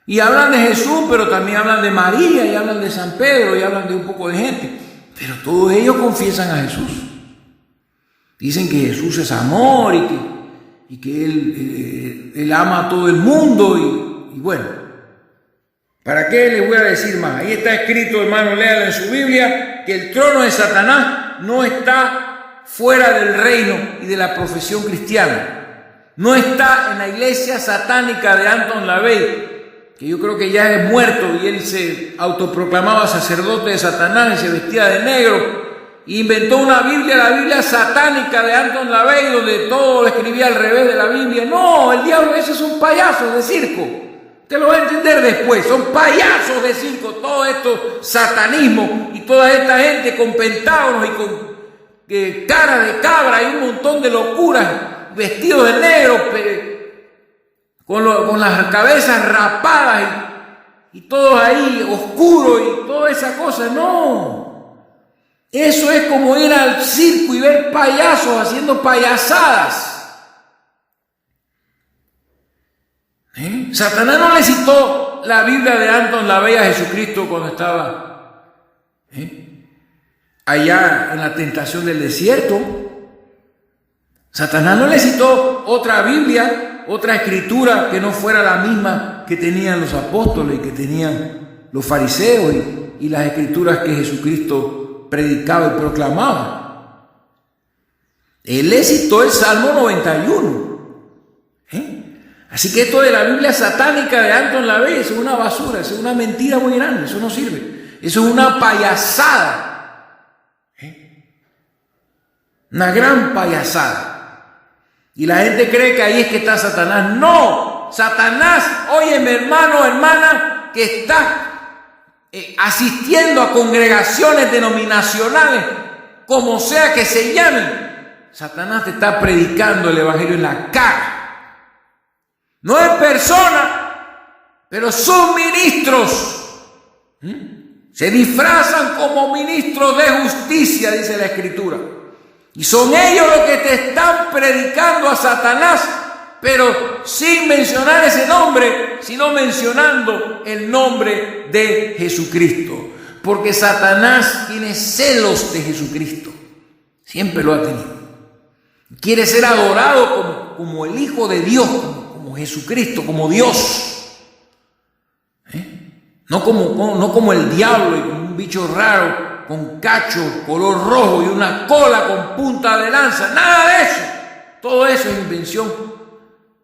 Y hablan de Jesús, pero también hablan de María, y hablan de San Pedro, y hablan de un poco de gente. Pero todos ellos confiesan a Jesús. Dicen que Jesús es amor y que él ama a todo el mundo. Y bueno, ¿para qué les voy a decir más? Ahí está escrito, hermano, léalo en su Biblia, que el trono de Satanás no está fuera del reino y de la profesión cristiana. No está en la iglesia satánica de Anton LaVey, que yo creo que ya es muerto, y él se autoproclamaba sacerdote de Satanás y se vestía de negro. E inventó una Biblia, la Biblia satánica de Anton LaVey, donde todo lo escribía al revés de la Biblia. No, el diablo ese es un payaso de circo. Usted lo va a entender después. Son payasos de circo, todo esto satanismo y toda esta gente con pentágonos y con cara de cabra y un montón de locuras, vestidos de negro, con las cabezas rapadas y todos ahí oscuros y toda esa cosa. No. Eso es como ir al circo y ver payasos haciendo payasadas. Satanás no le citó la Biblia de Anton LaVey a Jesucristo cuando estaba allá en la tentación del desierto. Satanás no le citó otra Biblia, otra escritura que no fuera la misma que tenían los apóstoles y que tenían los fariseos y las escrituras que Jesucristo predicaba y proclamaba. Él le citó el Salmo 91. Así que esto de la Biblia satánica de Anton LaVey, eso es una basura, eso es una mentira muy grande, eso no sirve. Eso es una payasada. Una gran payasada. Y la gente cree que ahí es que está Satanás. No, Satanás, óyeme hermano, hermana, que está asistiendo a congregaciones denominacionales, como sea que se llamen. Satanás te está predicando el evangelio en la cara. No es persona, pero son ministros. Se disfrazan como ministros de justicia, dice la Escritura. Y son ellos los que te están predicando a Satanás, pero sin mencionar ese nombre, sino mencionando el nombre de Jesucristo. Porque Satanás tiene celos de Jesucristo. Siempre lo ha tenido. Quiere ser adorado como el Hijo de Dios, como Jesucristo, como Dios. No como el diablo y como un bicho raro, con cacho, color rojo y una cola con punta de lanza. Nada de eso. Todo eso es invención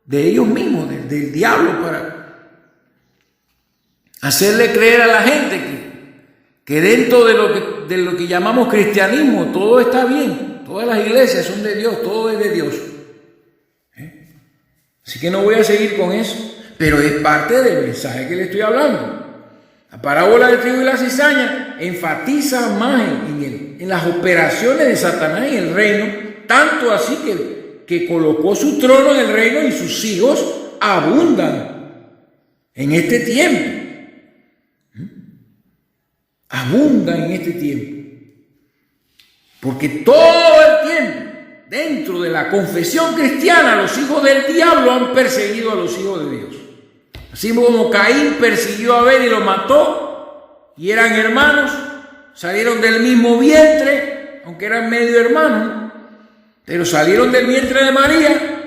de ellos mismos, del diablo, para hacerle creer a la gente que dentro de lo que llamamos cristianismo todo está bien, todas las iglesias son de Dios, todo es de Dios. Así que no voy a seguir con eso, pero es parte del mensaje que le estoy hablando. La parábola del trigo y la cizaña enfatiza más en las operaciones de Satanás en el reino, tanto así que colocó su trono en el reino y sus hijos abundan en este tiempo. Abundan en este tiempo. Porque todo el tiempo, dentro de la confesión cristiana, los hijos del diablo han perseguido a los hijos de Dios. Así como Caín persiguió a Abel y lo mató, y eran hermanos, salieron del mismo vientre, aunque eran medio hermanos, pero salieron del vientre de María,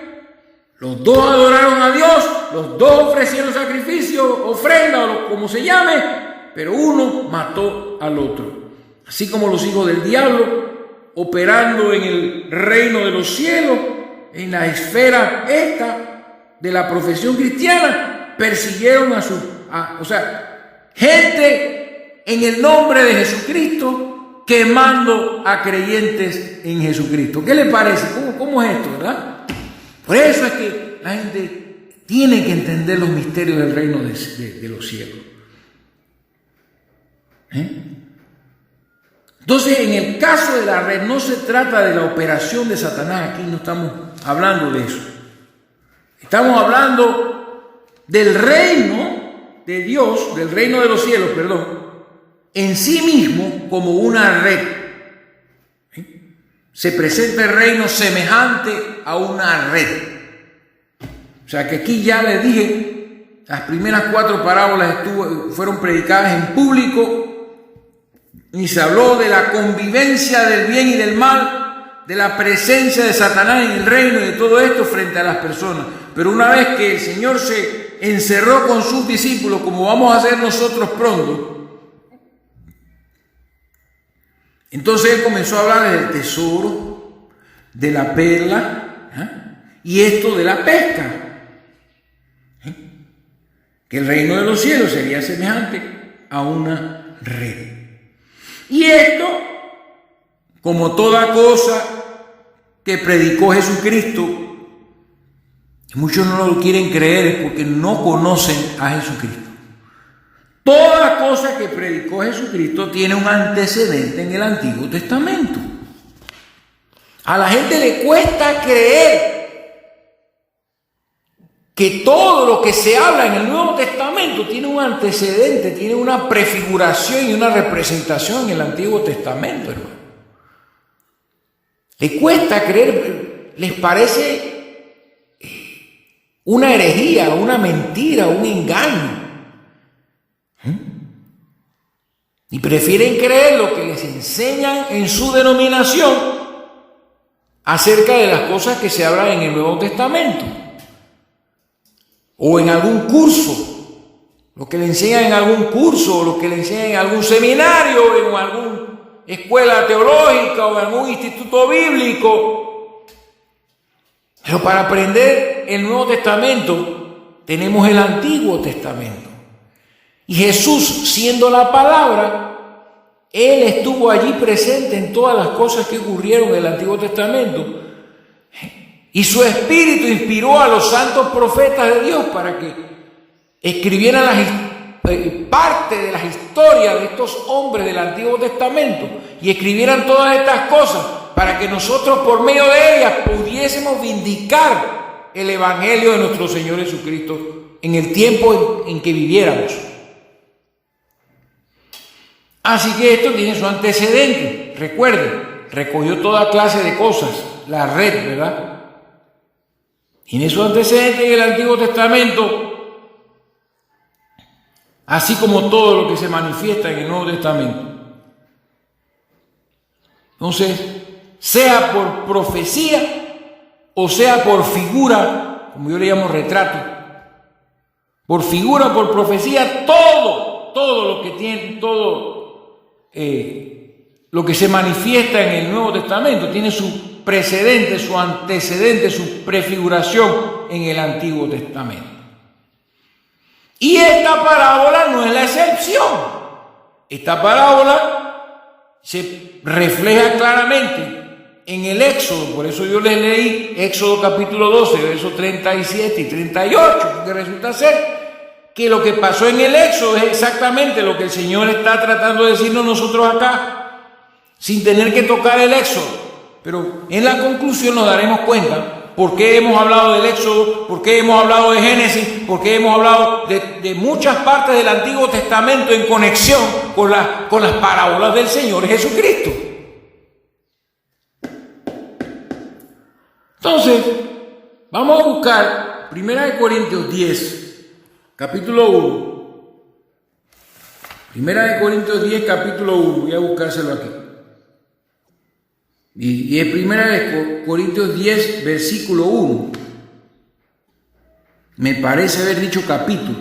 los dos adoraron a Dios, los dos ofrecieron sacrificio, ofrenda o como se llame, pero uno mató al otro. Así como los hijos del diablo, operando en el reino de los cielos, en la esfera esta de la profesión cristiana, persiguieron gente en el nombre de Jesucristo, quemando a creyentes en Jesucristo. ¿Qué le parece? ¿Cómo es esto, verdad? Por eso es que la gente tiene que entender los misterios del reino de los cielos. Entonces, en el caso de la red, no se trata de la operación de Satanás. Aquí no estamos hablando de eso. Estamos hablando del reino de Dios, del reino de los cielos, en sí mismo como una red. Se presenta el reino semejante a una red. O sea que aquí ya les dije, las primeras 4 parábolas fueron predicadas en público y se habló de la convivencia del bien y del mal, de la presencia de Satanás en el reino y de todo esto frente a las personas. Pero una vez que el Señor se encerró con sus discípulos, como vamos a hacer nosotros pronto, entonces Él comenzó a hablar del tesoro, de la perla, y esto de la pesca. Que el reino de los cielos sería semejante a una red. Y esto, como toda cosa que predicó Jesucristo, muchos no lo quieren creer porque no conocen a Jesucristo. Toda cosa que predicó Jesucristo tiene un antecedente en el Antiguo Testamento. A la gente le cuesta creer que todo lo que se habla en el Nuevo Testamento tiene un antecedente, tiene una prefiguración y una representación en el Antiguo Testamento, hermano. Le cuesta creer, les parece una herejía, una mentira, un engaño. Y prefieren creer lo que les enseñan en su denominación acerca de las cosas que se hablan en el Nuevo Testamento. O en algún curso, lo que le enseñan en algún curso, o lo que le enseñan en algún seminario, en alguna escuela teológica o en algún instituto bíblico. Pero para aprender el Nuevo Testamento tenemos el Antiguo Testamento. Y Jesús, siendo la palabra, Él estuvo allí presente en todas las cosas que ocurrieron en el Antiguo Testamento. Y su espíritu inspiró a los santos profetas de Dios para que escribieran parte de las historias de estos hombres del Antiguo Testamento y escribieran todas estas cosas para que nosotros por medio de ellas pudiésemos vindicar el evangelio de nuestro Señor Jesucristo en el tiempo en que viviéramos. Así que esto tiene su antecedente. Recuerden, recogió toda clase de cosas, la red, ¿verdad? Tiene su antecedente en el Antiguo Testamento, así como todo lo que se manifiesta en el Nuevo Testamento. Entonces, sea por profecía o sea por figura, como yo le llamo retrato, por figura o por profecía, todo lo que tiene, lo que se manifiesta en el Nuevo Testamento tiene su precedente, su antecedente, su prefiguración en el Antiguo Testamento. Y esta parábola no es la excepción. Esta parábola se refleja claramente en el Éxodo, por eso yo les leí Éxodo capítulo 12, versos 37 y 38, porque resulta ser que lo que pasó en el Éxodo es exactamente lo que el Señor está tratando de decirnos nosotros acá, sin tener que tocar el Éxodo. Pero en la conclusión nos daremos cuenta por qué hemos hablado del Éxodo, por qué hemos hablado de Génesis, por qué hemos hablado de muchas partes del Antiguo Testamento en conexión con las parábolas del Señor Jesucristo. Entonces, vamos a buscar 1 Corintios 10, capítulo 1. 1 Corintios 10, capítulo 1. Voy a buscárselo aquí. Y es 1 Corintios 10, versículo 1. Me parece haber dicho capítulo.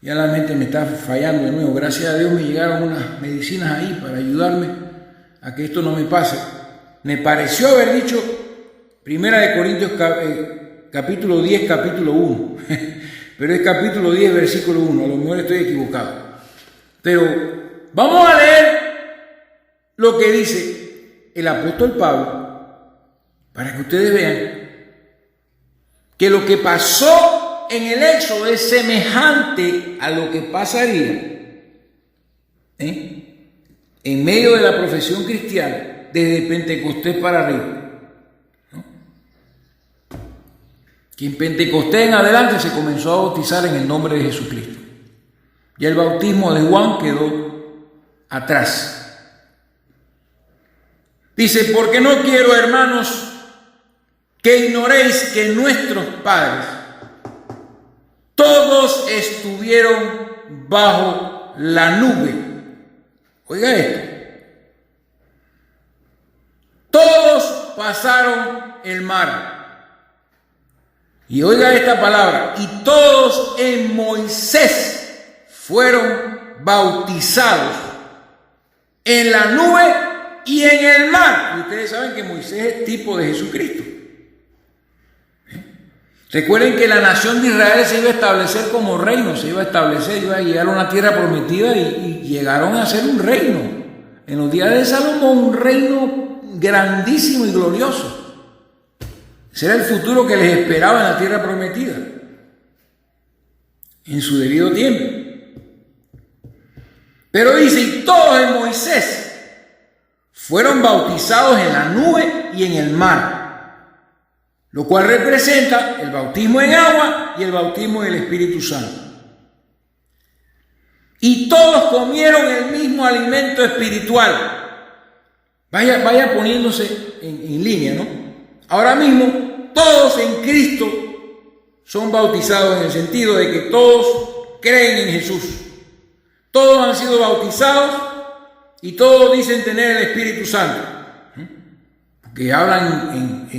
Ya la mente me está fallando de nuevo. Gracias a Dios me llegaron unas medicinas ahí para ayudarme a que esto no me pase. Me pareció haber dicho 1 Corintios capítulo 10, capítulo 1. Pero es capítulo 10, versículo 1. A lo mejor estoy equivocado. Pero vamos a leer lo que dice el apóstol Pablo, para que ustedes vean que lo que pasó en el Éxodo es semejante a lo que pasaría en medio de la profesión cristiana desde Pentecostés para arriba, ¿no? Que en Pentecostés en adelante se comenzó a bautizar en el nombre de Jesucristo. Y el bautismo de Juan quedó atrás. Dice, porque no quiero, hermanos, que ignoréis que nuestros padres todos estuvieron bajo la nube. Oiga esto. Todos pasaron el mar. Y oiga esta palabra. Y todos en Moisés fueron bautizados en la nube y en el mar. Y ustedes saben que Moisés es tipo de Jesucristo. Recuerden que la nación de Israel se iba a establecer como reino, se iba a establecer, iba a llegar a una tierra prometida y llegaron a ser un reino. En los días de Salomón, un reino grandísimo y glorioso. Ese era el futuro que les esperaba en la tierra prometida, en su debido tiempo. Pero dice, y todos en Moisés fueron bautizados en la nube y en el mar, lo cual representa el bautismo en agua y el bautismo en el Espíritu Santo. Y todos comieron el mismo alimento espiritual. Vaya poniéndose en línea, ¿no? Ahora mismo todos en Cristo son bautizados en el sentido de que todos creen en Jesús. Todos han sido bautizados y todos dicen tener el Espíritu Santo. Porque hablan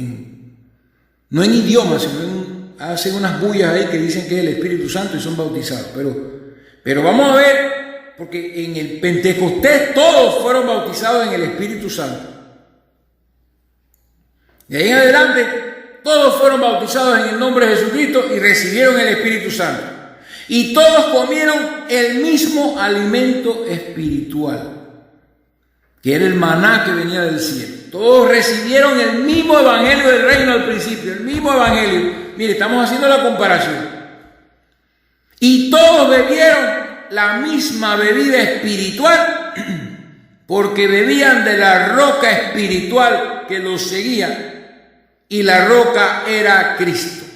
no en idiomas, sino hacen unas bullas ahí que dicen que es el Espíritu Santo y son bautizados. Pero vamos a ver, porque en el Pentecostés todos fueron bautizados en el Espíritu Santo. De ahí en adelante, todos fueron bautizados en el nombre de Jesucristo y recibieron el Espíritu Santo. Y todos comieron el mismo alimento espiritual, que era el maná que venía del cielo. Todos recibieron el mismo evangelio del reino al principio, el mismo evangelio. Mire, estamos haciendo la comparación. Y todos bebieron la misma bebida espiritual, porque bebían de la roca espiritual que los seguía, y la roca era Cristo.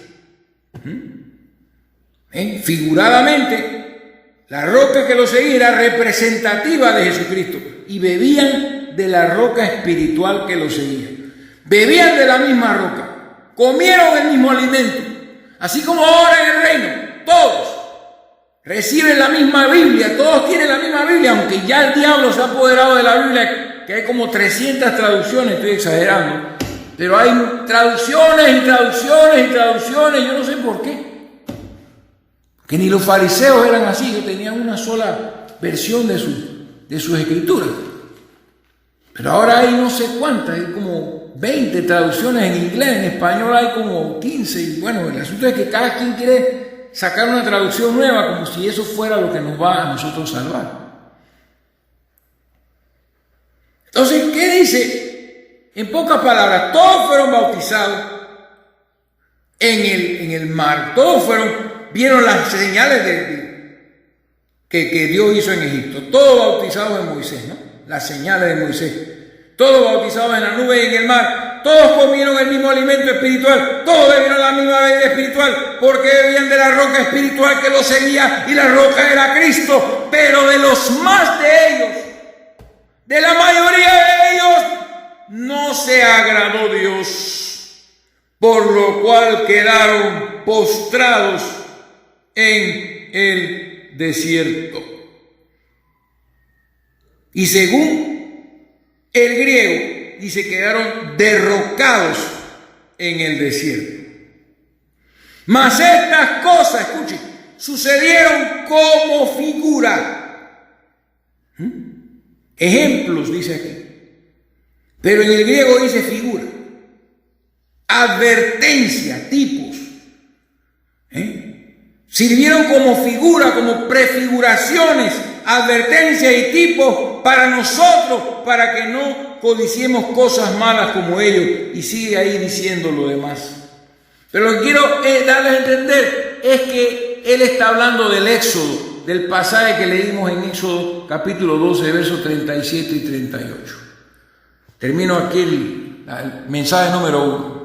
Figuradamente, la roca que los seguía era representativa de Jesucristo, y bebían de la roca espiritual que los seguía. Bebían de la misma roca, comieron el mismo alimento, así como ahora en el reino, todos reciben la misma Biblia, todos tienen la misma Biblia, aunque ya el diablo se ha apoderado de la Biblia, que hay como 300 traducciones, estoy exagerando, pero hay traducciones y traducciones y traducciones, yo no sé por qué. Que ni los fariseos eran así, que tenían una sola versión de sus escrituras. Pero ahora hay no sé cuántas, hay como 20 traducciones en inglés, en español hay como 15, y bueno, el asunto es que cada quien quiere sacar una traducción nueva, como si eso fuera lo que nos va a nosotros salvar. Entonces, ¿qué dice? En pocas palabras, todos fueron bautizados en el mar, todos vieron las señales que Dios hizo en Egipto, todos bautizados en Moisés, ¿no? Las señales de Moisés, todos bautizados en la nube y en el mar, todos comieron el mismo alimento espiritual, todos bebieron la misma bebida espiritual, porque bebían de la roca espiritual que los seguía, y la roca era Cristo. Pero de los más de ellos, de la mayoría de ellos, no se agradó Dios, por lo cual quedaron postrados en el desierto. Y según el griego, dice, quedaron derrocados en el desierto. Mas estas cosas, escuchen, sucedieron como figura. Ejemplos, dice aquí. Pero en el griego dice figura. Advertencia, tipos. Sirvieron como figura, como prefiguraciones, advertencias y tipos para nosotros, para que no codiciemos cosas malas como ellos. Y sigue ahí diciendo lo demás. Pero lo que quiero es darles a entender es que él está hablando del Éxodo, del pasaje que leímos en Éxodo capítulo 12, versos 37 y 38. Termino aquí el mensaje número 1.